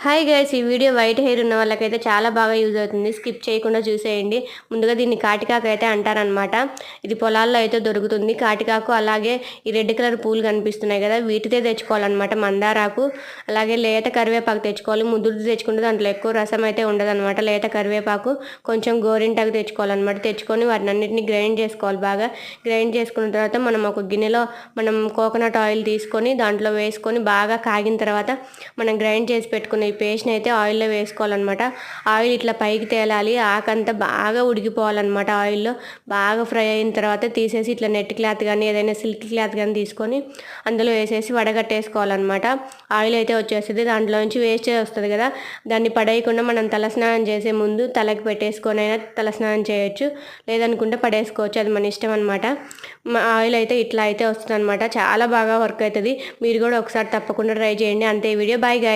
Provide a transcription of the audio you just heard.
Hi guys, ఈ video white hair ఉన్న వాళ్ళకైతే చాలా బాగా యూజ్ అవుతుంది. స్కిప్ చేయకుండా చూసేయండి. ముందుగా దీన్ని కాటికాకు అయితే అంటారనమాట. ఇది పొలాల్లో అయితే దొరుకుతుంది కాటికాకు. అలాగే ఈ రెడ్ కలర్ పూలు కనిపిస్తున్నాయి కదా, వీటితే తెచ్చుకోవాలన్నమాట. మందారాకు అలాగే లేత కరివేపాకు తెచ్చుకోవాలి. ముదురుది తెచ్చుకుంటే దాంట్లో ఎక్కువ రసం అయితే ఉండదన్నమాట. లేత కరివేపాకు కొంచెం గోరింటాకు తెచ్చుకోవాలన్నమాట. తెచ్చుకొని వాటిని అన్నింటినీ గ్రైండ్ చేసుకోవాలి. బాగా గ్రైండ్ చేసుకున్న తర్వాత మనం ఒక గిన్నెలో కోకోనట్ ఆయిల్ తీసుకొని దాంట్లో వేసుకొని బాగా కాగిన తర్వాత మనం గ్రైండ్ చేసి పెట్టుకున్న ఈ పేస్ట్ని అయితే ఆయిల్లో వేసుకోవాలన్నమాట. ఆయిల్ ఇట్లా పైకి తేలాలి, ఆకంతా బాగా ఉడికిపోవాలన్నమాట. ఆయిల్లో బాగా ఫ్రై అయిన తర్వాత తీసేసి ఇట్లా నెట్ క్లాత్ కానీ ఏదైనా సిల్క్ క్లాత్ కానీ తీసుకొని అందులో వేసేసి వడగట్టేసుకోవాలన్నమాట. ఆయిల్ అయితే వచ్చేస్తుంది, దాంట్లోంచి వేస్ట్ వస్తుంది కదా, దాన్ని పడేయకుండా మనం తలస్నానం చేసే ముందు తలకి పెట్టేసుకొని అయినా తలస్నానం చేయొచ్చు, లేదనుకుంటే పడేసుకోవచ్చు, అది మన ఇష్టం అనమాట. ఆయిల్ అయితే ఇట్లా అయితే వస్తుంది అనమాట. చాలా బాగా వర్క్ అవుతుంది. మీరు కూడా ఒకసారి తప్పకుండా ట్రై చేయండి. అంతే వీడియో. Bye guy.